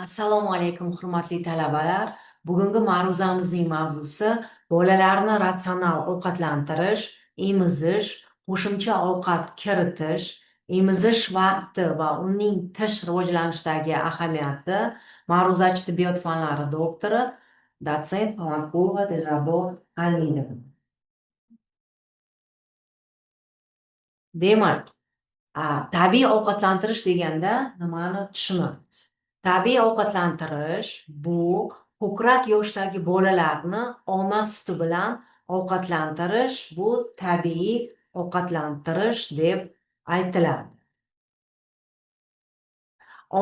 Assalomu alaykum, hurmatli talabalar. Bugungi ma'ruzamizning mavzusi bolalarni ratsional ovqatlantirish, emizish, qo'shimcha ovqat kiritish, emizish vaqti va uning tish rivojlanishidagi ahamiyati. Ma'ruzachi tibbiyot fanlari doktori, dotsent Po'latqulova Dilrabo Hamidova. Demak, tabiiy ovqatlantirish deganda nimani tushunamiz? Tabiiy ovqatlantirish bu ko'krak yoshdagi bolalarni ona suti bilan ovqatlantirish, bu tabiiy ovqatlantirish deb aytiladi.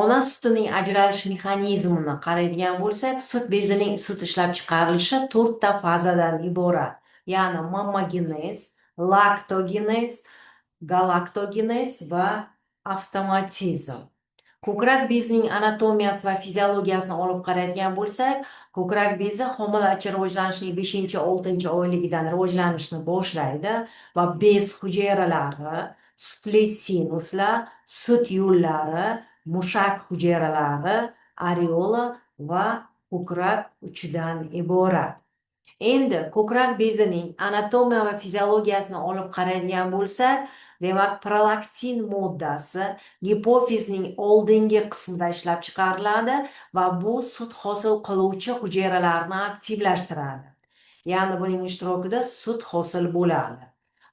Ona sutining ajralish mexanizmini qaraydigan bo'lsak, sut bezining sut ishlab chiqarilishi 4 ta fazadan iborat. Ya'ni mammogenez, laktogenez, galaktogenez va avtomatizm. Ko'krak bezining anatomiyasi va fiziologiyasini olib qaraydigan bo'lsak, ko'krak bezi homilachi rivojlanishining 5-6 oyligidan rivojlanishni boshlaydi va bez hujayralari, sutli sinuslar, sut yo'llari, mushak hujayralari, areola va ko'krak uchidan iborat. Endi ko'krak bezining anatomiya va fiziologiyasini olib qaraydigan bo'lsak, demak, prolaktin moddasi gipofizning oldingi qismida ishlab chiqariladi va bu sut hosil qiluvchi hujayralarni aktivlashtiradi. Ya'ni buning ishtirokida sut hosil bo'ladi.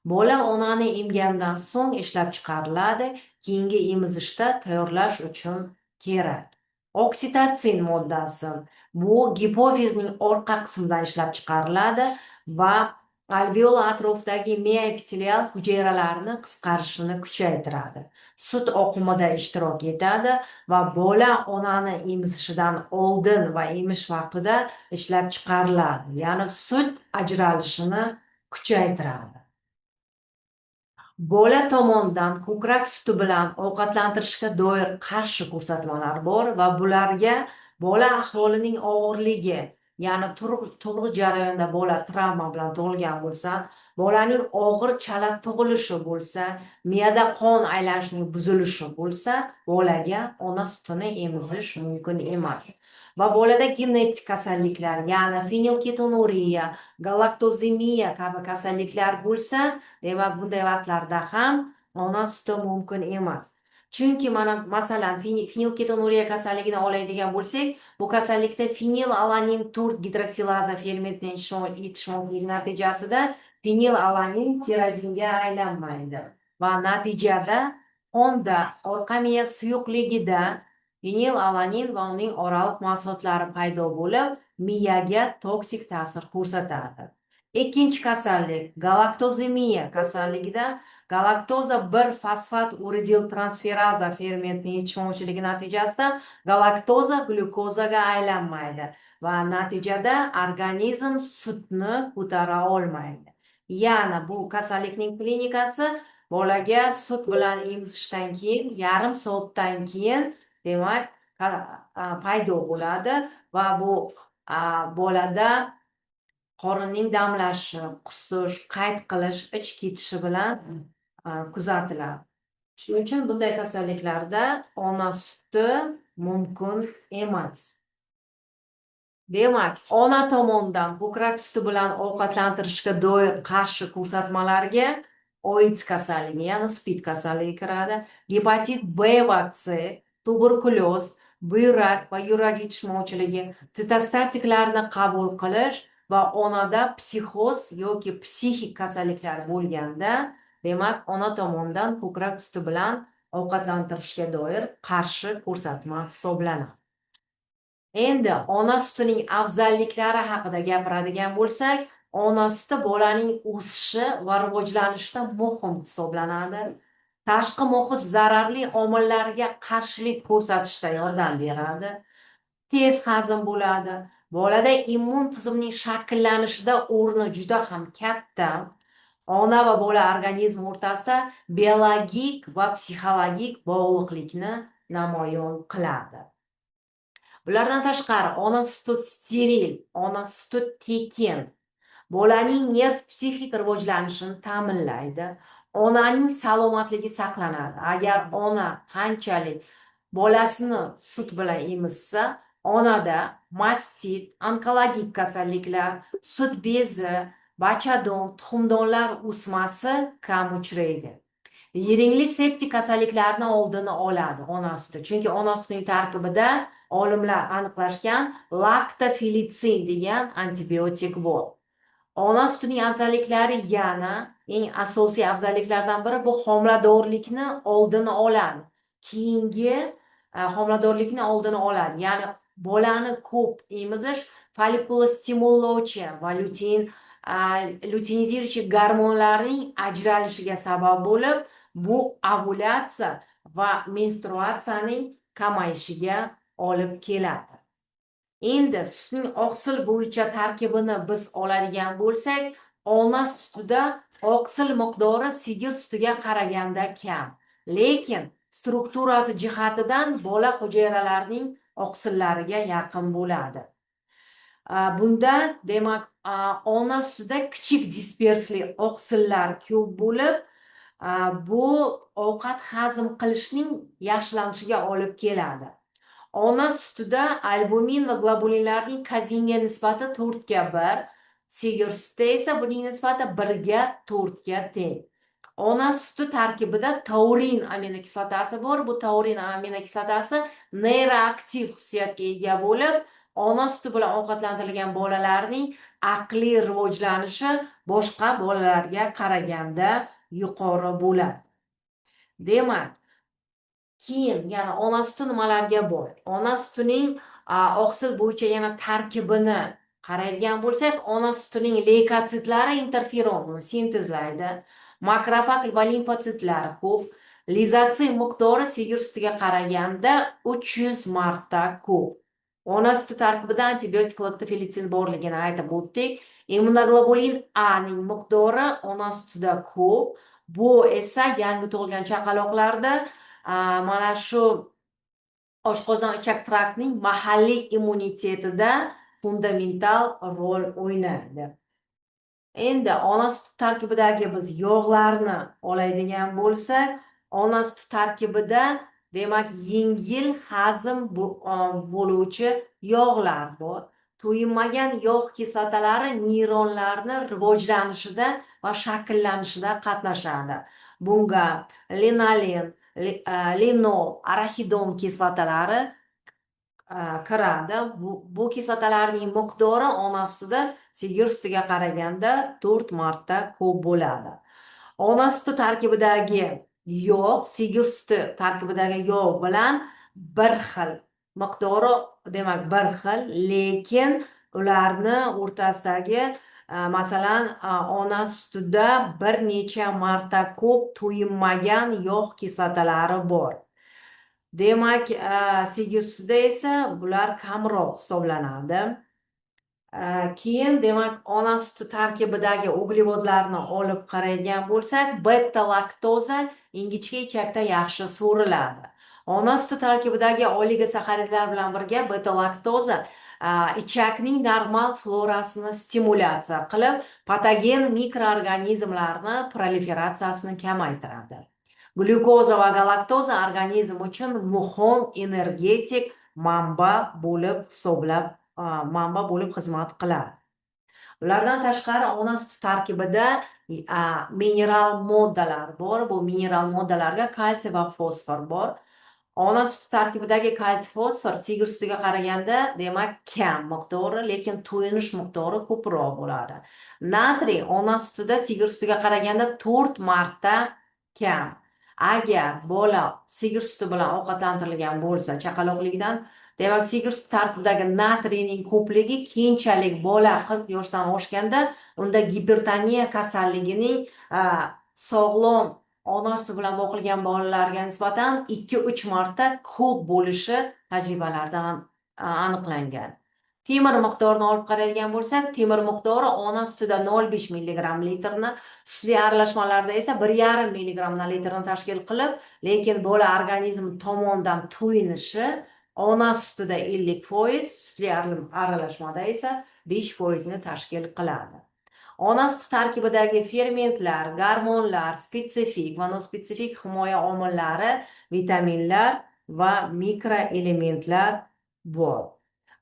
Bola onani emgandan so'ng ishlab chiqariladi, keyingi emizishda tayyorlash uchun kerak. Oksitotsin moddasi bu gipofizning orqa qismidan ishlab chiqariladi va alveola atrofidagi miopitelial hujayralarni qisqarishini kuchaytiradi. Sut oqimida ishtirok etadi va bola onani emizishidan oldin va emish vaqtida ishlab chiqariladi. Ya'ni sut ajralishini kuchaytiradi. Bola tomonidan ko'krak suti bilan ovqatlantirishga doir qarshi ko'rsatmalar bor va bularga bola ahvolining og'irligi, ya'ni tug'ruq jarayonida bola travma bilan tug'ilgan bo'lsa, bolaning og'ir chala tug'ilishi bo'lsa, miyada qon aylanishining buzilishi bo'lsa, bolaga ona sutini emizish mumkin emas. Va bolada genetik kasalliklar, ya'ni fenilketonuriya, galaktozemiya kabi kasalliklar bo'lsa, demak, bunday vaqtlarda ham ona suti mumkin emas. Chunki masalan, fenilketonuriya kasalligini oladigan bo'lsak, bu kasallikda fenilalanin 4 gidroksilaza fermentining yetishmovligi natijasida fenilalanin tirozinga aylanmaydi va natijada qonda orqa miya suyuqligida fenilalanin va uning oraliq mahsulotlari paydo bo'lib, miyaga toksik ta'sir ko'rsatadi. Ikkinchi kasallik galaktozemiya kasalligida galaktoza 1 fosfat uridil transferaza fermentining yetishmovchiligi natijasida galaktoza glyukozaga aylanmaydi va natijada organizm sutni ko'tara olmaydi. Ya'ni bu kasallikning klinikasi bolaga sut bilan emizishdan keyin yarim soatdan keyin demak paydo bo'ladi va bu bolada qorinning damlashi, qusish, qayt qilish, ich ketishi bilan kuzatiladi. Shuning uchun bunday kasalliklarda ona suti mumkin emas. Demak, ona tomonidan ko'krak suti bilan ovqatlantirishga doir qarshi ko'rsatmalarga AIDS kasalligi, ya'ni SPID kasalligi kiradi, gepatit B va C, tuberkulyoz, buyrak va yurak yetishmovchiligi, sitostatiklarni qabul qilish va onada psixoz yoki psixik kasalliklar bo'lganda, demak, ona tomonidan ko'krak suti bilan ovqatlantirishga doir qarshi ko'rsatma hisoblanadi. Endi ona sutining afzalliklari haqida gapiradigan bo'lsak, ona suti bolaning o'sishi va rivojlanishida muhim hisoblanadi. Tashqi muhit zararli omillarga qarshilik ko'rsatishda yordam beradi. Tez hazm bo'ladi. Bolada immun tizimining shakllanishida o'rni juda ham katta. Ona va bola organizmi o'rtasida biologik va psixologik bog'liqlikni namoyon qiladi. Bulardan tashqari, ona suti steril, ona suti tekin, bolaning nerv psixik rivojlanishini ta'minlaydi. Onaning salomatligi saqlanadi. Agar ona qanchalik bolasini sut bilan emizsa, onada mastit, onkologik kasalliklar, sut bezi, bachadon, tuxumdonlar o'smasi kam uchraydi. Yiringli septik kasalliklarni oldini oladi ona suti. Chunki ona sutining tarkibida olimlar aniqlashgan laktofilitsin degan antibiotik bor. Ona sutining afzalliklari yana eng asosiy afzalliklardan biri bu homiladorlikni oldini oladi. Keyingi homiladorlikni oldini oladi. Ya'ni bolani ko'p emizish follikulostimullovchi va luteiniziruvchi gormonlarning ajralishiga sabab bo'lib, bu ovulyatsiya va menstruatsiyaning kamayishiga olib keladi. Endi sutning oqsil bo'yicha tarkibini biz oladigan bo'lsak, ona sutida oqsil miqdori sigir sutiga qaraganda kam, lekin strukturasi jihatidan bola hujayralarining oqsillariga yaqin bo'ladi. Bunda demak ona sutida kichik dispersli oqsillar ko'p bo'lib, bu ovqat hazm qilishning yaxshilanishiga olib keladi. Ona sutida albumin va globulinlarning kazinga nisbati 4:1, sigir sutida esa buning nisbati 1:4 teng. Ona suti tarkibida taurin aminokislotasi bor. Bu taurin aminokislotasi neyroaktiv xususiyatga ega bo'lib, ona suti bilan ovqatlantirilgan bolalarning aqliy rivojlanishi boshqa bolalarga qaraganda yuqori bo'ladi. Demak, keyin yana ona suti nimalarga boy? Ona sutining oqsil bo'yicha yana tarkibini qaraydigan bo'lsak, ona sutining leykositlari interferonni sintezlaydi. Makrofag va limfositlar ko'p. Lizotsin miqdori sigir sutiga qaraganda 300 marta ko'p. Ona suti tarkibida antibiotik laktofilitsin borligini aytib o'tdik. Immunoglobulin A ning miqdori ona sutida ko'p. Bu esa yangi tug'ilgan chaqaloqlarda mana shu oshqozon ichak traktining mahalliy immunitetida fundamental rol o'ynaydi. Endi ona suti tarkibidagi biz yog'larni oladigan bo'lsak, ona suti tarkibida demak yengil hazm bo'luvchi yog'lar bor. To'yinmagan yog' kislotalari neyronlarni rivojlanishida va shakllanishida qatnashadi. Bunga linolin, linol, arachidon kislotalari kiradi. Bu kislotalarning miqdori ona sutida sigir sutiga qaraganda 4 marta ko'p bo'ladi. Ona suti tarkibidagi yog' sigir suti tarkibidagi yog' bilan bir xil miqdori, demak bir xil, lekin ularni o'rtasidagi masalan ona sutida bir necha marta ko'p to'yinmagan yog' kislotalari bor. Demak, sigir sutida esa bular kamroq hisoblanadi. Keyin demak ona suti tarkibidagi uglevodlarni olib qaraydigan bo'lsak, beta laktoza ingichka ichakda yaxshi so'riladi. Ona suti tarkibidagi oligosaxaridlar bilan birga beta laktoza ichakning normal florasini stimulyatsiya qilib, patogen mikroorganizmlarni proliferatsiyasini kamaytiradi. Glyukoza va galaktoza organizm uchun muhim energetik manba bo'lib xizmat qiladi. Ulardan tashqari ona suti tarkibida mineral moddalar bor. Bu mineral moddalarga kalsiy va fosfor bor. Ona suti tarkibidagi kalsiy fosfor sigir sutiga qaraganda demak kam miqdori, lekin to'yinish miqdori ko'proq bo'ladi. Natriy ona sutida sigir sutiga qaraganda 4 marta kam. Agar bola sigir suti bilan ovqatlantirilgan bo'lsa chaqaloqligidan, demak sigir suti tarkibidagi natriyning ko'pligi keyinchalik bola 40 yoshdan oshganda unda gipertoniya kasalligining sog'lom ona suti bilan boqilgan bolalarga nisbatan 2-3 marta ko'p bo'lishi tajribalardan aniqlangan. Temir miqdorini olib qaraydigan bo'lsak, temir miqdori ona sutida 0,5 mg litrni, sutli aralashmalarda esa 1,5 mg litrni tashkil qilib, lekin bola organizmi tomonidan to'yinishi ona sutida 50%, sutli aralashmada esa 5% ni tashkil qiladi. Ona suti tarkibidagi fermentlar, gormonlar, spetsifik va nospetsifik himoya omillari, vitaminlar va mikroelementlar bor.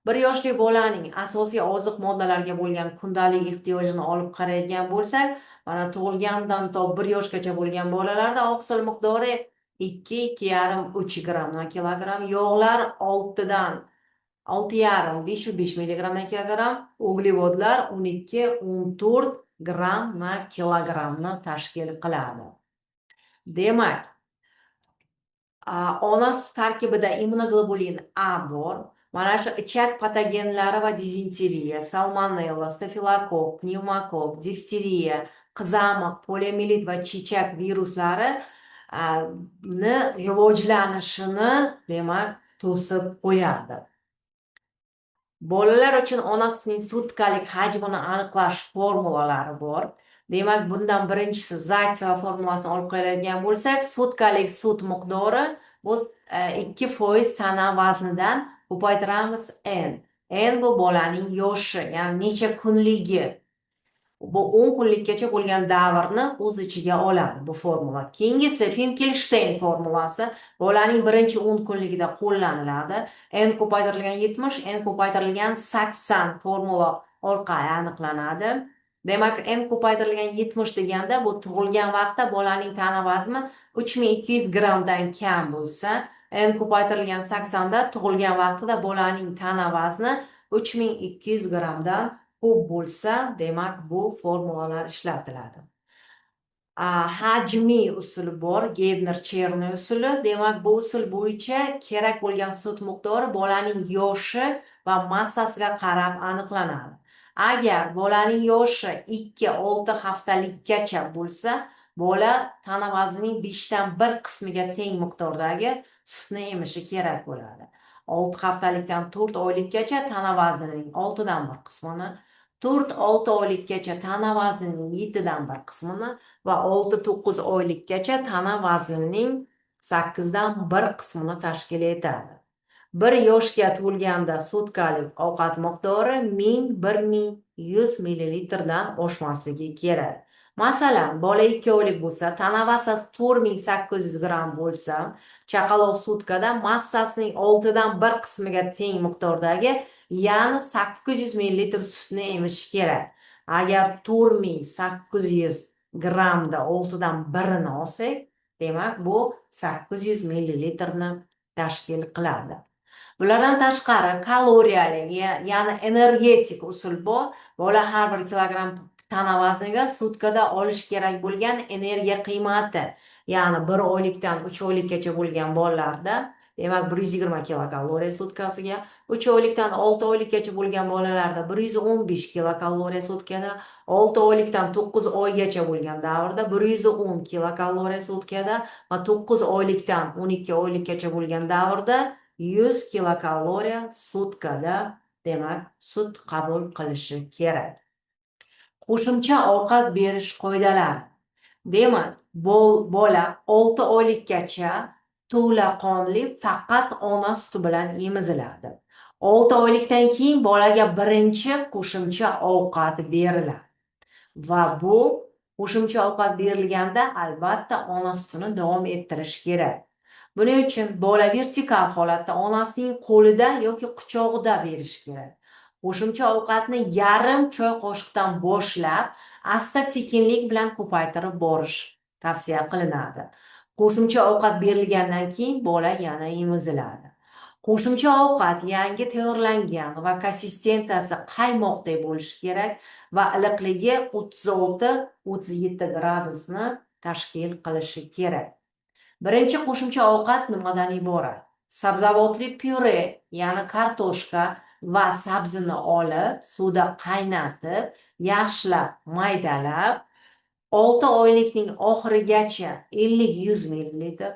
1 yoshli bolaning asosiy oziq moddalarga bo'lgan kundalik ehtiyojini olib qaraydigan bo'lsak, mana tug'ilgandan to 1 yoshgacha bo'lgan bolalarda oqsil miqdori 2-2,5-3 gramm/kilogramm, yog'lar 6,5-5 milligramm/kilogramm, uglevodlar 12-14 gramm/kilogrammni tashkil qiladi. Demak, ona suti tarkibida immunoglobulin A bor. Mana shu ichak patogenlari va dizenteriya, salmonella, stafilokokk, pnevmokokk, difteriya, qizamiq, poliomiyelit va chechak viruslari rivojlanishini demak to'sib qo'yadi. Bolalar uchun ona sutining sutkalik hajmini aniqlash formulalari bor. Demak, bundan birinchisi Zaytseva formulasini olib qo'yadigan bo'lsak, sutkalik sut miqdori bu 2% tana vaznidan ko'paytiramiz n. N bu bolaning yoshi, ya'ni necha kunligi. Bu 10 kunlikkacha bo'lgan davrni o'z ichiga oladi bu formula. Keyingisi Finkelstein formulasi bolaning birinchi 10 kunligida qo'llaniladi. N ko'paytirilgan 70, N ko'paytirilgan 80 formula orqali aniqlanadi. Demak, N ko'paytirilgan 70 deganda bu tug'ilgan vaqtda bolaning tana vazni 3200 grammdan kam bo'lsa, N ko'paytirilgan 80 da tug'ilgan vaqtida bolaning tana vazni 3200 grammdan ko'p bo'lsa, demak bu formulalar ishlatiladi. Hajmiy usuli bor, Gebner-Cherny usuli. Demak, bu usul bo'yicha kerak bo'lgan sut miqdori bolaning yoshi va massasiga qarab aniqlanadi. Agar bolaning yoshi 2-6 haftalikkacha bo'lsa, bola tana vaznining 5dan 1 qismiga teng miqdordagi sutni emishi kerak bo'ladi. 6 haftalikdan 4 oylikkacha tana vaznining 6dan 1 qismini, 4-6 oylikkacha tana vaznining 7dan 1 qismini va 6-9 oylikkacha tana vaznining 8dan 1 qismini tashkil etadi. 1 yoshga to'lganda sutkalik ovqat miqdori 1000-1100 millilitrdan oshmasligi kerak. Masalan, bola 2 oylik bo'lsa, tana massasi 4800 gramm bo'lsa, chaqaloq sutkada massasining 6dan 1 qismiga teng miqdordagi, ya'ni 800 millilitr sutni emishi kerak. Agar 4800 grammda 6dan 1ni olsak, demak bu 800 millilitrni tashkil qiladi. Bulardan tashqari kaloriyalik, ya'ni energetik usul bor. Bola har 1 kilogramm tana vazniga sutkada olish kerak bo'lgan energiya qiymati, ya'ni 1 oylikdan 3 oylikkacha bo'lgan bolalarda, demak 120 kilokaloriya sutkasiga, 3 oylikdan 6 oylikkacha bo'lgan bolalarda 115 kilokaloriya sutkada, 6 oylikdan 9 oygacha bo'lgan davrda 110 kilokaloriya sutkada va 9 oylikdan 12 oylikkacha bo'lgan davrda 100 kilokaloriya sutkada demak sut qabul qilishi kerak. Qo'shimcha ovqat berish qoidalari. Demak, bola 6 oylikkacha to'laqonli faqat ona suti bilan emiziladi. 6 oylikdan keyin bolaga birinchi qo'shimcha ovqat beriladi. Va bu qo'shimcha ovqat berilganda albatta ona sutini davom ettirish kerak. Buning uchun bola vertikal holatda onasining qo'lida yoki quchog'ida berish kerak. Qo'shimcha ovqatni yarim choy qoshiqdan boshlab, asta-sekinlik bilan ko'paytirib borish tavsiya qilinadi. Qo'shimcha ovqat berilgandan keyin bola yana emiziladi. Qo'shimcha ovqat yangi tayyorlangan va konsistensiyasi qaymoqdek bo'lishi kerak va iliqligi 36-37 gradusni tashkil qilishi kerak. Birinchi qo'shimcha ovqat nimadan iborat? Sabzavotli pyure, ya'ni kartoshka va sabzini olib, suvda qaynatib, yaxshilab maydalab, 6 oylikning oxirigacha 50-100 millilitr,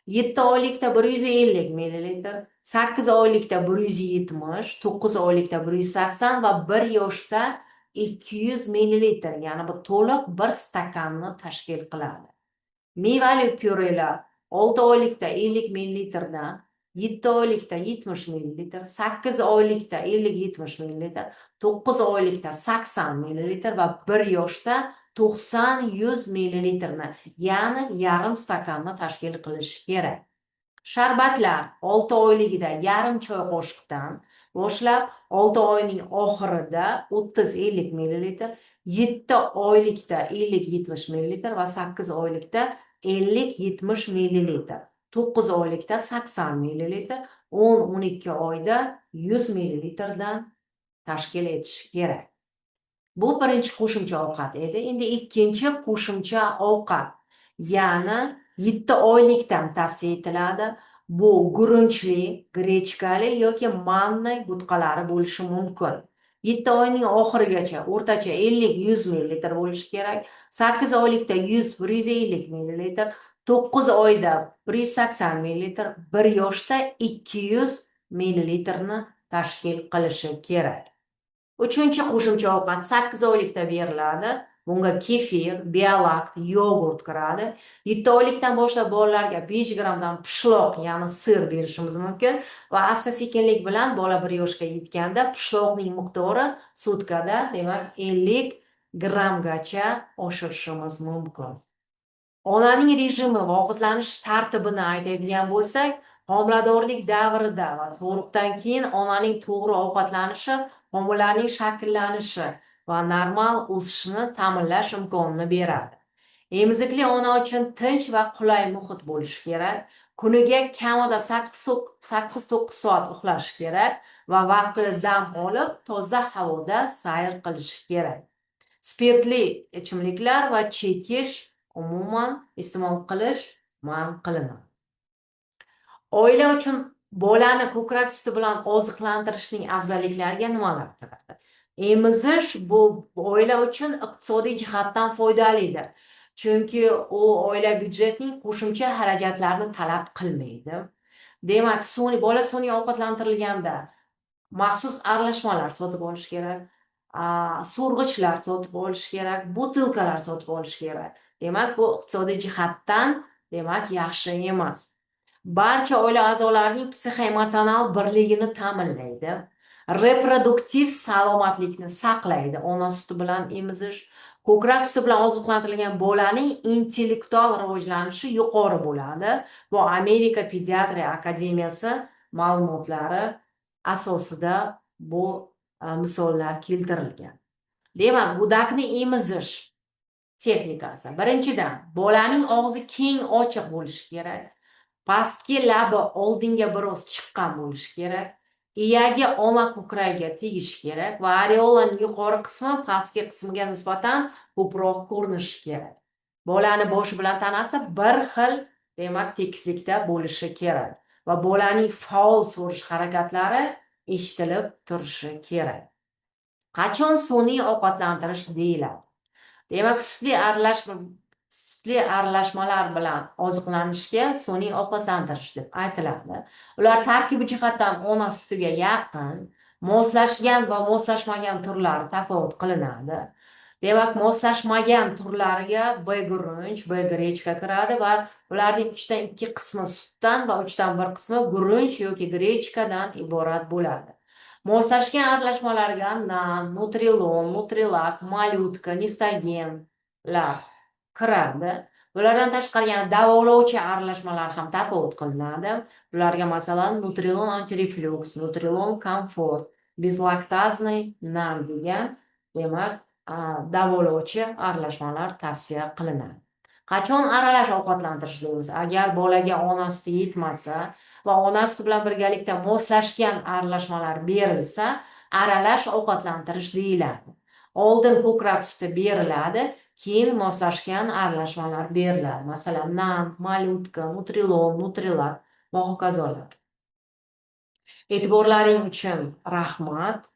7 oylikda 150 millilitr, 8 oylikda 170, 9 oylikda 180 va 1 yoshda 200 millilitr, ya'ni bu to'liq 1 stakanni tashkil qiladi. Mevali pyurelar 6 oylikda 50 millilitrdan, 7 oylikda 70 millilitr, 8 oylikda 50-70 millilitr, 9 oylikda 80 millilitr va 1 yoshda 90-100 millilitrni, ya'ni yarim stakanni tashkil qilish kerak. Sharbatlar 6 oyligida yarim choy qoshiqdan boshlab 6 oyning oxirida 30-50 millilitr, 7 oylikda 50-70 millilitr va 8 oylikda 50-70 millilitr, 9 oylikda 80 millilitr, 10-12 oyda 100 millilitrdan tashkil etishi kerak. Bu birinchi qo'shimcha ovqat edi. Endi ikkinchi qo'shimcha ovqat, ya'ni 7 oylikdan tavsiya etiladi. Bu guruchli, grechkali yoki manna budqalari bo'lishi mumkin. 7 oyning oxirigacha o'rtacha 50-100 millilitr bo'lishi kerak. 8 oylikda 100-150 millilitr, 9 oyda 180 millilitr, 1 yoshda 200 millilitrni tashkil qilishi kerak. Uchinchi qo'shimcha ovqat 8 oylikda beriladi. Bunga kefir, biolakt, yogurt kiradi. 7 oylikdan boshlab bolalarga 5 grammdan pishloq, ya'ni sir berishimiz mumkin va asta-sekinlik bilan bola 1 yoshga yetganda pishloqning miqdori sutkada, demak, 50 grammgacha oshirishimiz mumkin. Onaning rejimi va ovqatlanish tartibini aytadigan bo'lsak, homiladorlik davrida va tug'ruqdan keyin onaning to'g'ri ovqatlanishi homilaning shakllanishi va normal o'sishini ta'minlash imkonini beradi. Emizikli ona uchun tinch va qulay muhit bo'lishi kerak. Kuniga kamida 8-9 soat uxlash kerak va vaqtida dam olib, toza havoda sayr qilish kerak. Spirtli ichimliklar va chekish umuman iste'mol qilish man qilinadi. Oila uchun bolani ko'krak suti bilan oziqlantirishning afzalliklariga nimalar kiradi? Emizish bu oila uchun iqtisodiy jihatdan foydalidir. Chunki u oila byudjetining qo'shimcha xarajatlarini talab qilmaydi. Demak, bola sun'iy ovqatlantirilganda maxsus aralashmalar sotib olish kerak, so'rg'ichlar sotib olish kerak, butilkalar sotib olish kerak. Demak, bu iqtisodiy jihatdan yaxshi emas. Barcha oila a'zolarining psixoemotsional birligini ta'minlaydi. Reproduktiv salomatlikni saqlaydi. Ona suti bilan emizish, ko'krak suti bilan oziqlantirilgan bolaning intellektual rivojlanishi yuqori bo'ladi. Bu Amerika Pediatriya akademiyasi ma'lumotlari asosida bu misollar keltirilgan. Demak, go'dakni emizish texnikasi. Birinchidan, bolaning og'zi keng ochiq bo'lishi kerak. Pastki labi oldinga biroz chiqqan bo'lishi kerak. Iyagi ona ko'kragiga tegishi kerak va areolaning yuqori qismi pastki qismiga nisbatan ko'proq ko'rinishi kerak. Bolani boshi bilan tanasi bir xil, demak, tekislikda bo'lishi kerak va bolaning faol so'rish harakatlari eshitilib turishi kerak. Qachon sun'iy ovqatlantirish deyiladi? Demak, sutli aralashmalar bilan oziqlanishga sun'iy ovqatlantirish deb aytiladi. Ular tarkibiy jihatdan ona sutiga yaqin, moslashgan va moslashmagan turlari tafovut qilinadi. Demak, moslashmagan turlariga B gurunch, B grechka kiradi va ularning 3dan 2 qismi sutdan va 3dan 1 qismi gurunch yoki grechkadan iborat bo'ladi. Moslashgan aralashmalarga nan, nutrilon, nutrilak, malyutka, nistagenlar kiradi. Bulardan tashqari yana davolovchi aralashmalar ham tafovut qilinadi. Bularga masalan nutrilon antireflux, nutrilon komfort, bezlaktazniy nan degan, demak, davolovchi aralashmalar tavsiya qilinadi. Qachon aralash ovqatlantirish deymiz? Agar bolaga ona suti yetmasa va ona suti bilan birgalikda moslashgan aralashmalar berilsa, aralash ovqatlantirish deyiladi. Oldin ko'krak suti beriladi, keyin moslashgan aralashmalar beriladi. Masalan, nan, malyutka, nutrilon, nutrilak va hokazolar. E'tiborlaring uchun rahmat.